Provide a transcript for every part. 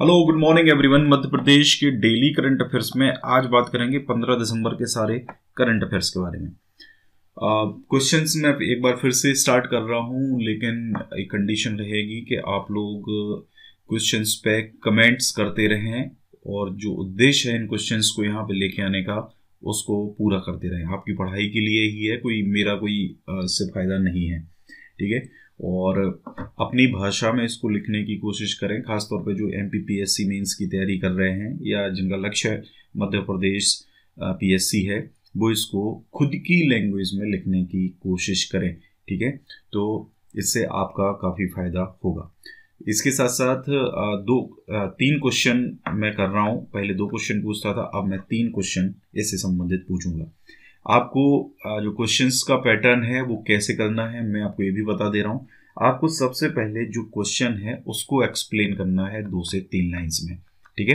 Hello good morning everyone. Madhya Pradesh के daily current affairs में आज बात करेंगे 15 दिसंबर के सारे करंट अफेयर्स के बारे में। क्वेश्चंस मैं एक बार फिर से स्टार्ट कर रहा हूं, लेकिन एक कंडीशन रहेगी कि आप लोग क्वेश्चंस पे कमेंट्स करते रहें और जो उद्देश्य है इन क्वेश्चंस को यहाँ पे लेके आने का उसको पूरा करते रहें। आपकी पढ़ाई के लिए ही है, मेरा कोई इससे फायदा नहीं है, ठीक है। और अपनी भाषा में इसको लिखने की कोशिश करें, खासतौर पे जो MPPSC मेंस की तैयारी कर रहे हैं या जिनका लक्ष्य मध्य प्रदेश PSC है, वो इसको खुद की लैंग्वेज में लिखने की कोशिश करें, ठीक है। तो इससे आपका काफ़ी फायदा होगा। इसके साथ साथ तीन क्वेश्चन मैं कर रहा हूँ। पहले 2 क्वेश्चन पूछता था, अब मैं 3 क्वेश्चन इससे संबंधित पूछूंगा। आपको जो क्वेश्चंस का पैटर्न है वो कैसे करना है मैं आपको ये भी बता दे रहा हूँ। आपको सबसे पहले जो क्वेश्चन है उसको एक्सप्लेन करना है 2 से 3 लाइंस में, ठीक है।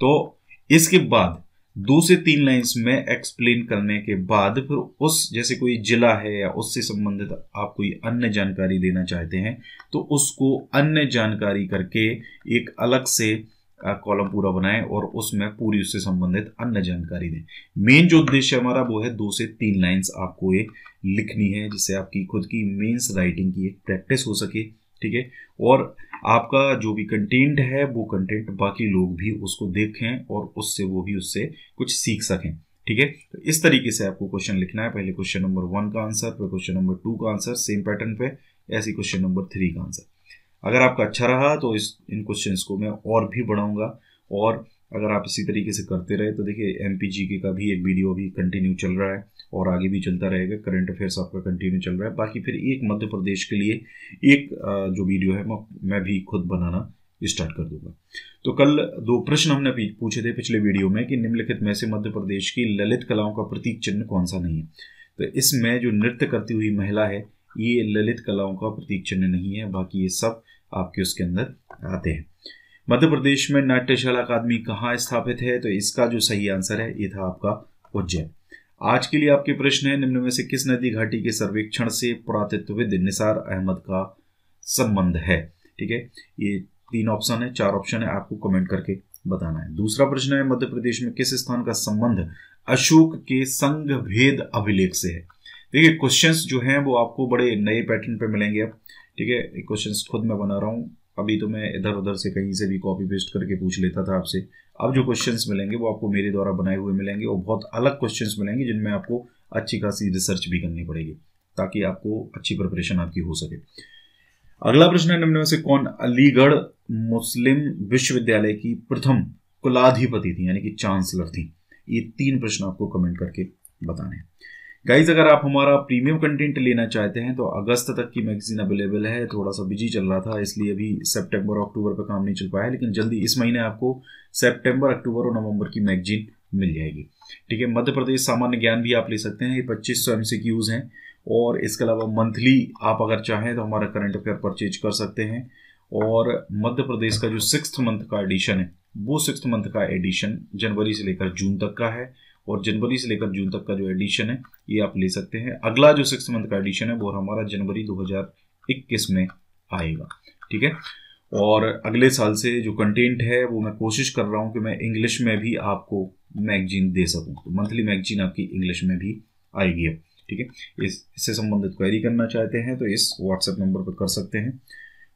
तो इसके बाद 2 से 3 लाइंस में एक्सप्लेन करने के बाद फिर उस जैसे कोई जिला है या उससे संबंधित आप कोई अन्य जानकारी देना चाहते हैं तो उसको अन्य जानकारी करके एक अलग से कॉलम पूरा बनाएं और उसमें पूरी उससे संबंधित अन्य जानकारी दें। मेन जो उद्देश्य हमारा वो है 2 से 3 लाइंस आपको ये लिखनी है, जिससे आपकी खुद की मेंस राइटिंग की एक प्रैक्टिस हो सके, ठीक है। और आपका जो भी कंटेंट है वो कंटेंट बाकी लोग भी उसको देखें और उससे वो भी उससे कुछ सीख सकें, ठीक है। तो इस तरीके से आपको क्वेश्चन लिखना है। पहले क्वेश्चन नंबर 1 का आंसर, फिर क्वेश्चन नंबर 2 का आंसर सेम पैटर्न पे, ऐसे क्वेश्चन नंबर 3 का आंसर। अगर आपका अच्छा रहा तो इन क्वेश्चंस को मैं और भी बढ़ाऊंगा, और अगर आप इसी तरीके से करते रहे तो देखिए MPGK का भी एक वीडियो अभी कंटिन्यू चल रहा है और आगे भी चलता रहेगा। करंट अफेयर्स आपका कंटिन्यू चल रहा है। बाकी फिर एक मध्य प्रदेश के लिए एक जो वीडियो है मैं भी खुद बनाना स्टार्ट कर दूंगा। तो कल 2 प्रश्न हमने पूछे थे पिछले वीडियो में कि निम्नलिखित में से मध्य प्रदेश की ललित कलाओं का प्रतीक चिन्ह कौन सा नहीं है। तो इसमें जो नृत्य करती हुई महिला है ये ललित कलाओं का प्रतीक चिन्ह नहीं है, बाकी ये सब आपके उसके अंदर आते हैं। मध्य प्रदेश में नाट्यशाला अकादमी कहाँ स्थापित है, तो इसका जो सही आंसर है ये था आपका उज्जैन। आज के लिए आपके प्रश्न है, निम्न में से किस नदी घाटी के सर्वेक्षण से पुरातत्वविद निसार अहमद का संबंध है, ठीक है। ये 3 ऑप्शन है, 4 ऑप्शन है, आपको कमेंट करके बताना है। दूसरा प्रश्न है, मध्य प्रदेश में किस स्थान का संबंध अशोक के संघ भेद अभिलेख से है। देखिए क्वेश्चंस जो हैं वो आपको बड़े नए पैटर्न पे मिलेंगे अब, ठीक है। क्वेश्चंस खुद मैं बना रहा हूँ, अभी तो मैं इधर उधर से कहीं से भी कॉपी पेस्ट करके पूछ लेता था आपसे। अब जो क्वेश्चंस मिलेंगे वो आपको मेरे द्वारा बनाए हुए मिलेंगे और बहुत अलग क्वेश्चंस मिलेंगे जिनमें आपको अच्छी खासी रिसर्च भी करनी पड़ेगी ताकि आपको अच्छी प्रिपरेशन आपकी हो सके। अगला प्रश्न है, निम्न में से कौन अलीगढ़ मुस्लिम विश्वविद्यालय की प्रथम कुलाधिपति थी यानी कि चांसलर थी। ये 3 प्रश्न आपको कमेंट करके बताने हैं। गाइज अगर आप हमारा प्रीमियम कंटेंट लेना चाहते हैं तो अगस्त तक की मैगजीन अवेलेबल है। थोड़ा सा बिजी चल रहा था इसलिए अभी सितंबर अक्टूबर पे काम नहीं चल पाया, लेकिन जल्दी इस महीने आपको सितंबर अक्टूबर और नवंबर की मैगजीन मिल जाएगी, ठीक है। मध्य प्रदेश सामान्य ज्ञान भी आप ले सकते हैं, ये 2500 MCQs हैं। और इसके अलावा मंथली आप अगर चाहें तो हमारा करंट अफेयर परचेज कर सकते हैं। और मध्य प्रदेश का जो 6th मंथ का एडिशन है वो 6th मंथ का एडिशन जनवरी से लेकर जून तक का है, और जनवरी से लेकर जून तक का जो एडिशन है ये आप ले सकते हैं। अगला जो 6th मंथ का एडिशन है वो हमारा जनवरी 2021 में आएगा, ठीक है। और अगले साल से जो कंटेंट है वो मैं कोशिश कर रहा हूँ कि मैं इंग्लिश में भी आपको मैगजीन दे सकूँ, तो मंथली मैगजीन आपकी इंग्लिश में भी आएगी अब, ठीक है। इससे संबंधित क्वेरी करना चाहते हैं तो इस व्हाट्सएप नंबर पर कर सकते हैं।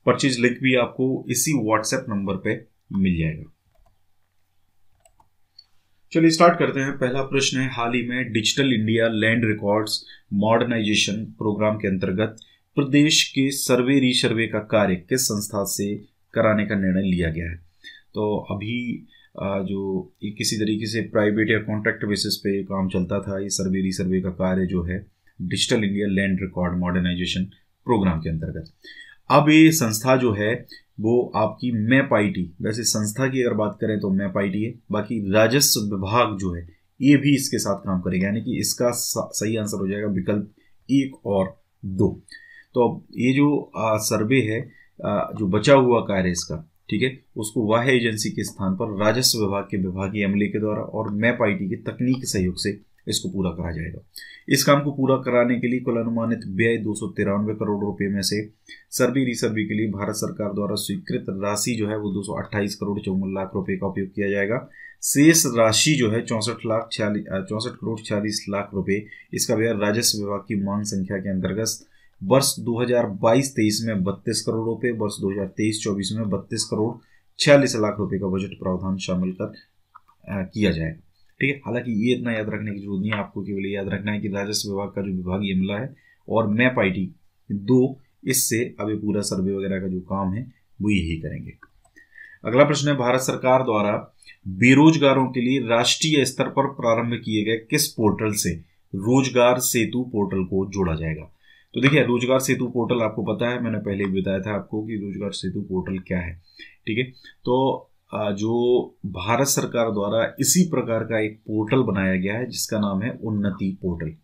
परचेज लिंक भी आपको इसी व्हाट्सएप नंबर पे मिल जाएगा। चलिए स्टार्ट करते हैं। पहला प्रश्न है, हाल ही में digital India land records modernisation programme के अंतर्गत प्रदेश के सर्वे रीसर्वे का कार्य किस संस्था से कराने का निर्णय लिया गया है। तो अभी जो किसी तरीके से प्राइवेट या कॉन्ट्रैक्ट बेसिस पे काम चलता था, ये सर्वे रीसर्वे का कार्य जो है digital India land record modernisation programme के अंतर्गत। अब ये संस्था जो है वो आपकी मैप IT, वैसे संस्था की अगर बात करें तो मैप IT है, बाकी राजस्व विभाग जो है ये भी इसके साथ काम करेगा, यानी कि इसका सही आंसर हो जाएगा विकल्प 1 और 2। तो अब ये जो सर्वे है जो बचा हुआ कार्य इसका, ठीक है, उसको वाह्य एजेंसी के स्थान पर राजस्व विभाग के विभागीय अमले के द्वारा और मैप IT के तकनीकी सहयोग से इसको पूरा करा जाएगा। इस काम को पूरा कराने के लिए कुल अनुमानित व्यय 293 करोड़ रुपए में से सर्वे रिसर्वे के लिए भारत सरकार द्वारा स्वीकृत राशि जो है वो 228 करोड़ 54 लाख रुपए का उपयोग किया जाएगा। शेष राशि जो है 64 करोड़ 46 लाख रुपए, इसका व्यय राजस्व विभाग की मांग संख्या के अंतर्गत वर्ष 2022-23 में 32 करोड़ रुपए, वर्ष 2023-24 में 32 करोड़ 46 लाख रुपए का बजट प्रावधान शामिल कर किया जाएगा। ठीक है, हालांकि ये इतना याद रखने की जरूरत नहीं है, आपको केवल याद रखना है कि राजस्व विभाग का जो विभागीय अमला है और मैप IT 2, इससे अब ये पूरा सर्वे वगैरह का जो काम है वो यही करेंगे। अगला प्रश्न है, भारत सरकार द्वारा बेरोजगारों के लिए राष्ट्रीय स्तर पर प्रारंभ किए गए किस पोर्टल से रोजगार सेतु पोर्टल को जोड़ा जाएगा? तो देखिए, रोजगार सेतु पोर्टल आपको पता है, मैंने पहले भी बताया था आपको कि रोजगार सेतु पोर्टल क्या है। ठीक है, तो जो भारत सरकार द्वारा इसी प्रकार का एक पोर्टल बनाया गया है जिसका नाम है उन्नति पोर्टल।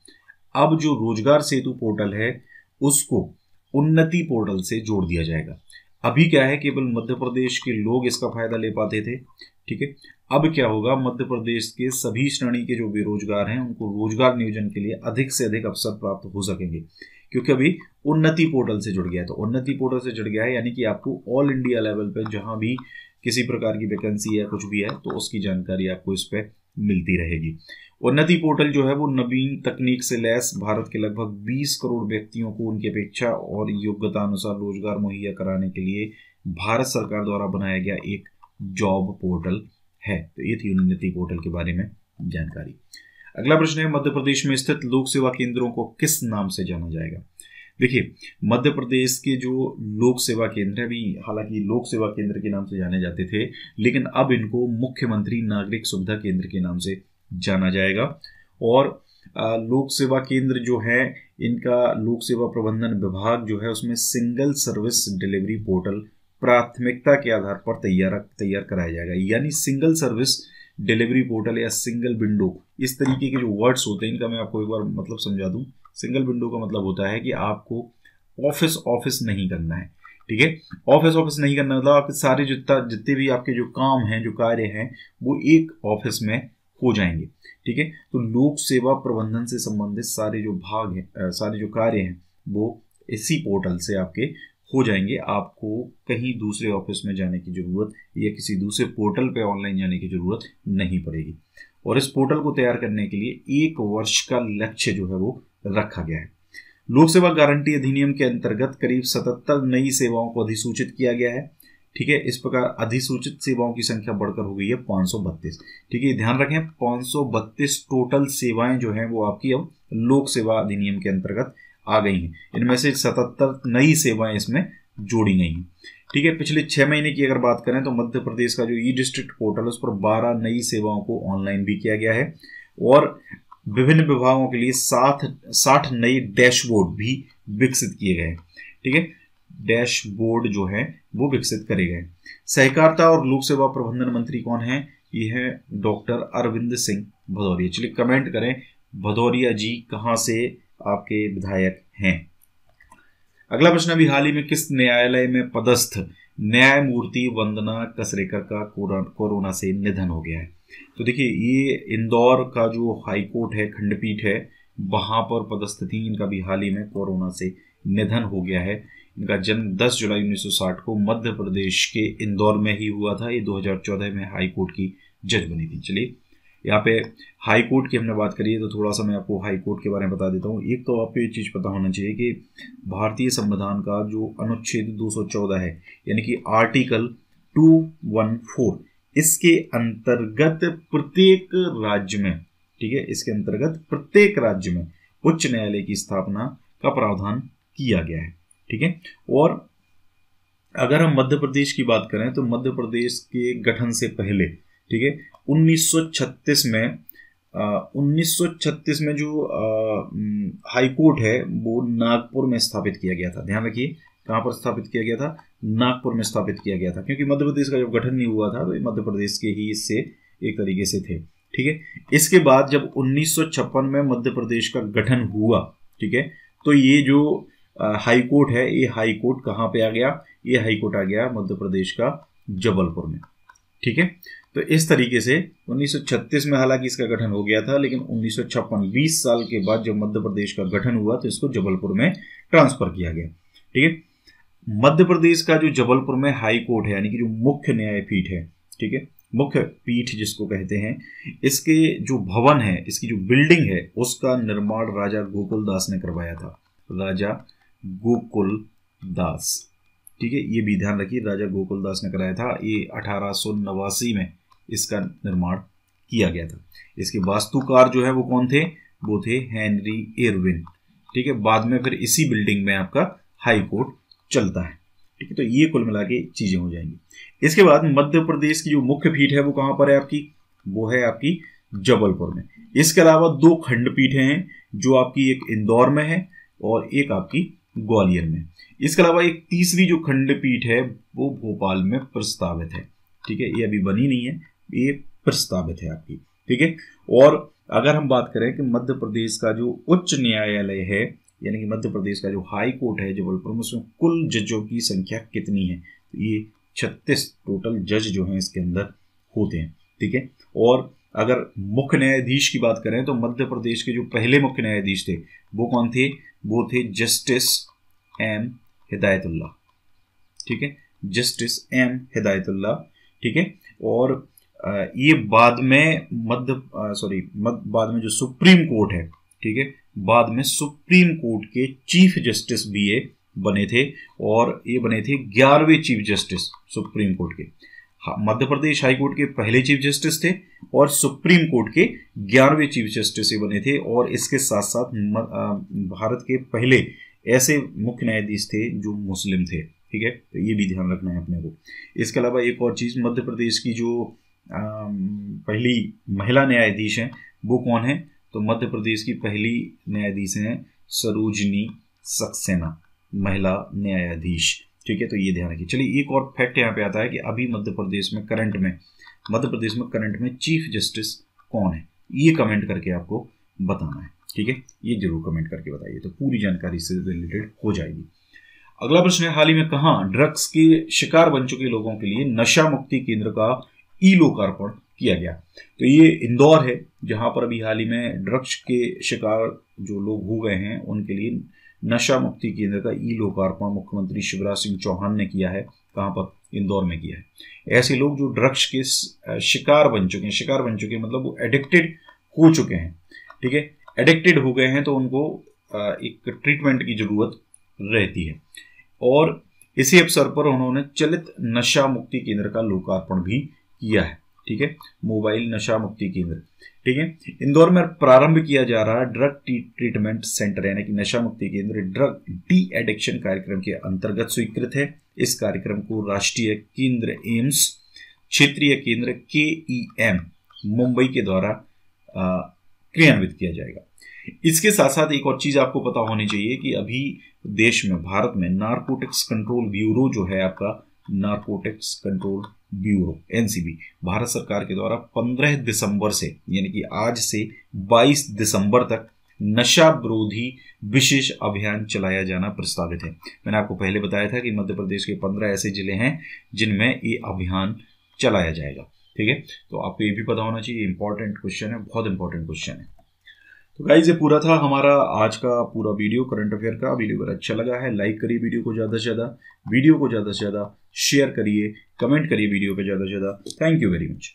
अब जो रोजगार सेतु पोर्टल है उसको उन्नति पोर्टल से जोड़ दिया जाएगा। अभी क्या है, केवल मध्य प्रदेश के लोग इसका फायदा ले पाते थे। ठीक है, अब क्या होगा, मध्य प्रदेश के सभी श्रेणी के जो बेरोजगार हैं उनको रोजगार नियोजन के लिए अधिक से अधिक अवसर प्राप्त हो सकेंगे, क्योंकि अभी उन्नति पोर्टल से जुड़ गया है। तो उन्नति पोर्टल से जुड़ गया है यानी कि आपको ऑल इंडिया लेवल पे जहां भी किसी प्रकार की वैकेंसी है, कुछ भी है, तो उसकी जानकारी आपको इस पे मिलती रहेगी। उन्नति पोर्टल जो है वो नवीन तकनीक से लैस भारत के लगभग 20 करोड़ व्यक्तियों को उनकी अपेक्षा और योग्यता अनुसार रोजगार मुहैया कराने के लिए भारत सरकार द्वारा बनाया गया एक जॉब पोर्टल है। तो ये थी उन्नति पोर्टल के बारे में जानकारी। अगला प्रश्न है, मध्य प्रदेश में स्थित लोक सेवा केंद्रों को किस नाम से जाना जाएगा? देखिए, मध्य प्रदेश के जो लोक सेवा केंद्र है, अभी हालांकि लोक सेवा केंद्र के नाम से जाने जाते थे, लेकिन अब इनको मुख्यमंत्री नागरिक सुविधा केंद्र के नाम से जाना जाएगा। और लोक सेवा केंद्र जो है इनका लोक सेवा प्रबंधन विभाग जो है उसमें सिंगल सर्विस डिलीवरी पोर्टल प्राथमिकता के आधार पर तैयार कराया जाएगा। यानी सिंगल सर्विस डिलीवरी पोर्टल या सिंगल विंडो, इस तरीके के जो वर्ड्स होते हैं इनका मैं आपको एक बार मतलब समझा दूं। सिंगल विंडो का मतलब होता है कि आपको ऑफिस नहीं करना है। ठीक है, ऑफिस नहीं करना मतलब आपके सारे जितने भी आपके जो काम हैं, जो कार्य हैं, वो एक ऑफिस में हो जाएंगे। ठीक है, तो लोक सेवा प्रबंधन से संबंधित सारे जो भाग हैं, सारे जो कार्य हैं, वो इसी पोर्टल से आपके हो जाएंगे। आपको कहीं दूसरे ऑफिस में जाने की जरूरत या किसी दूसरे पोर्टल पे ऑनलाइन जाने की जरूरत नहीं पड़ेगी। और इस पोर्टल को तैयार करने के लिए 1 वर्ष का लक्ष्य जो है वो रखा गया है। लोक सेवा गारंटी अधिनियम के अंतर्गत करीब 77 नई सेवाओं को अधिसूचित किया गया है। ठीक है, इस प्रकार अधिसूचित सेवाओं की संख्या बढ़कर हो गई है 532। ठीक है, ध्यान रखें 532 टोटल सेवाएं जो हैं वो आपकी अब लोक सेवा अधिनियम के अंतर्गत आ गई हैं। इनमें से 77 नई सेवाएं इसमें जोड़ी गई हैं। ठीक है, पिछले 6 महीने की अगर बात करें तो मध्य प्रदेश का जो ई डिस्ट्रिक्ट पोर्टल है उस पर 12 नई सेवाओं को ऑनलाइन भी किया गया है और विभिन्न विभागों के लिए 60 नए डैशबोर्ड भी विकसित किए गए। ठीक है, डैशबोर्ड जो है वो विकसित करे गए। सहकारिता और लोक सेवा प्रबंधन मंत्री कौन है? ये है डॉक्टर अरविंद सिंह भदौरिया। चलिए कमेंट करें भदौरिया जी कहां से आपके विधायक हैं। अगला प्रश्न, अभी हाल ही में किस न्यायालय में पदस्थ न्यायमूर्ति वंदना कसरेकर का कोरोना से निधन हो गया है? तो देखिए, ये इंदौर का जो हाईकोर्ट है, खंडपीठ है, वहां पर पदस्थ थी। इनका भी हाल ही में कोरोना से निधन हो गया है। इनका जन्म 10 जुलाई 1960 को मध्य प्रदेश के इंदौर में ही हुआ था। ये 2014 में हाईकोर्ट की जज बनी थी। चलिए, यहाँ पे हाई कोर्ट की हमने बात करी है तो थोड़ा सा मैं आपको हाई कोर्ट के बारे में बता देता हूँ। एक तो आपको ये चीज़ पता होना चाहिए कि भारतीय संविधान का जो अनुच्छेद 214 है, यानी कि आर्टिकल 214, इसके अंतर्गत प्रत्येक राज्य में, ठीक है, इसके अंतर्गत प्रत्येक राज्य में उच्च न्यायालय की स्थापना का प्रावधान किया गया है। ठीक है, और अगर हम मध्य प्रदेश की बात करें तो मध्य प्रदेश के गठन से पहले, ठीक है, 1936 में जो हाई कोर्ट है वो नागपुर में स्थापित किया गया था। ध्यान रखिए, कहाँ पर स्थापित किया गया था? नागपुर में स्थापित किया गया था, क्योंकि मध्य प्रदेश का जब गठन नहीं हुआ था तो ये मध्य प्रदेश के ही इससे एक तरीके से थे। ठीक है, इसके बाद जब 1956 में मध्य प्रदेश का गठन हुआ, ठीक है, तो ये जो हाई कोर्ट है, ये हाई कोर्ट कहाँ पे आ गया? ये हाई कोर्ट आ गया मध्य प्रदेश का जबलपुर में। ठीक है, तो इस तरीके से 1936 में हालांकि इसका गठन हो गया था, लेकिन 1956 20 साल के बाद जब मध्य प्रदेश का गठन हुआ तो इसको जबलपुर में ट्रांसफर किया गया। ठीक है, मध्य प्रदेश का जो जबलपुर में हाई कोर्ट है, यानी कि जो मुख्य न्यायपीठ है, ठीक है, मुख्य पीठ जिसको कहते हैं, इसके जो भवन है, इसकी जो बिल्डिंग है, उसका निर्माण राजा गोकुल दास ने करवाया था। राजा गोकुल दास, ठीक है, ये भी ध्यान रखिए, राजा गोकुल दास ने कराया था। ये 1889 में इसका निर्माण किया गया था। इसके वास्तुकार जो है वो कौन थे? वो थे हेनरी इरविन। ठीक है, बाद में फिर इसी बिल्डिंग में आपका हाई कोर्ट चलता है। ठीक है, तो ये कुल मिला के चीजें हो जाएंगी। इसके बाद मध्य प्रदेश की जो मुख्य पीठ है वो कहाँ पर है आपकी? वो है आपकी जबलपुर में। इसके अलावा 2 खंडपीठें हैं, जो आपकी एक इंदौर में है और एक आपकी ग्वालियर में। इसके अलावा एक तीसरी जो खंडपीठ है वो भोपाल में प्रस्तावित है। ठीक है, ये अभी बनी नहीं है, ये प्रस्तावित है आपकी। ठीक है, और अगर हम बात करें कि मध्य प्रदेश का जो उच्च न्यायालय है, यानी कि मध्य प्रदेश का जो हाई कोर्ट है जबलपुर में, उसमें कुल जजों की संख्या कितनी है? तो ये 36 टोटल जज जो हैं इसके अंदर होते हैं। ठीक है, और अगर मुख्य न्यायाधीश की बात करें तो मध्य प्रदेश के जो पहले मुख्य न्यायाधीश थे वो कौन थे? वो थे जस्टिस एम हिदायतुल्लाह। ठीक है, जस्टिस एम हिदायतुल्लाह। ठीक है, और ये बाद में बाद में जो सुप्रीम कोर्ट है, ठीक है, बाद में सुप्रीम कोर्ट के चीफ जस्टिस भी ये बने थे, और ये बने थे 11वें चीफ जस्टिस सुप्रीम कोर्ट के। मध्य प्रदेश हाई कोर्ट के पहले चीफ जस्टिस थे और सुप्रीम कोर्ट के 11वें चीफ जस्टिस ये बने थे, और इसके साथ साथ भारत के पहले ऐसे मुख्य न्यायाधीश थे जो मुस्लिम थे। ठीक है, तो ये भी ध्यान रखना है अपने को। इसके अलावा एक और चीज़, मध्य प्रदेश की जो पहली महिला न्यायाधीश हैं वो कौन है? तो मध्य प्रदेश की पहली न्यायाधीश हैं सरोजनी सक्सेना, महिला न्यायाधीश। ठीक है, तो ये ध्यान रखिए। चलिए, एक और फैक्ट यहाँ पे आता है कि अभी मध्य प्रदेश में करंट में चीफ जस्टिस कौन है? ये कमेंट करके आपको बताना है। ठीक है, ये जरूर कमेंट करके बताइए, तो पूरी जानकारी से रिलेटेड हो जाएगी। अगला प्रश्न है, हाल ही में कहाँ ड्रग्स के शिकार बन चुके लोगों के लिए नशा मुक्ति केंद्र का ई लोकार्पण किया गया? तो ये इंदौर है, जहां पर अभी हाल ही में ड्रग्स के शिकार जो लोग हो गए हैं उनके लिए नशा मुक्ति केंद्र का ई लोकार्पण मुख्यमंत्री शिवराज सिंह चौहान ने किया है। कहां पर? इंदौर में किया है। ऐसे लोग जो ड्रग्स के शिकार बन चुके हैं मतलब वो एडिक्टेड हो चुके हैं। ठीक है, एडिक्टेड हो गए हैं तो उनको एक ट्रीटमेंट की जरूरत रहती है, और इसी अवसर पर उन्होंने चलित नशा मुक्ति केंद्र का लोकार्पण भी किया है। ठीक है, मोबाइल नशा मुक्ति केंद्र। ठीक है, इंदौर में प्रारंभ किया जा रहा ड्रग ट्रीटमेंट सेंटर यानी कि नशा मुक्ति केंद्र ड्रग डी एडिक्शन कार्यक्रम के अंतर्गत स्वीकृत है। इस कार्यक्रम को राष्ट्रीय केंद्र एम्स, क्षेत्रीय केंद्र KEM मुंबई के द्वारा क्रियान्वित किया जाएगा। इसके साथ साथ एक और चीज आपको पता होनी चाहिए कि अभी देश में, भारत में नारकोटिक्स कंट्रोल ब्यूरो जो है आपका, narcotics control bureau NCB, Bharat सरकार के द्वारा 15 दिसंबर से यानी कि आज से 22 दिसंबर तक नशा विरोधी विशेष अभियान चलाया जाना प्रस्तावित है। मैंने आपको पहले बताया था कि मध्य प्रदेश के 15 ऐसे जिले हैं जिनमें ये अभियान चलाया जाएगा। ठीक है, तो आपको ये भी पता होना चाहिए, इंपॉर्टेंट क्वेश्चन है, बहुत इंपॉर्टेंट क्वेश्चन है। तो गाइस, ये पूरा था हमारा आज का पूरा वीडियो करंट अफेयर का। वीडियो अगर अच्छा लगा है लाइक करिए, वीडियो को ज़्यादा से ज़्यादा शेयर करिए, कमेंट करिए वीडियो पे ज़्यादा से ज़्यादा। Thank you very much.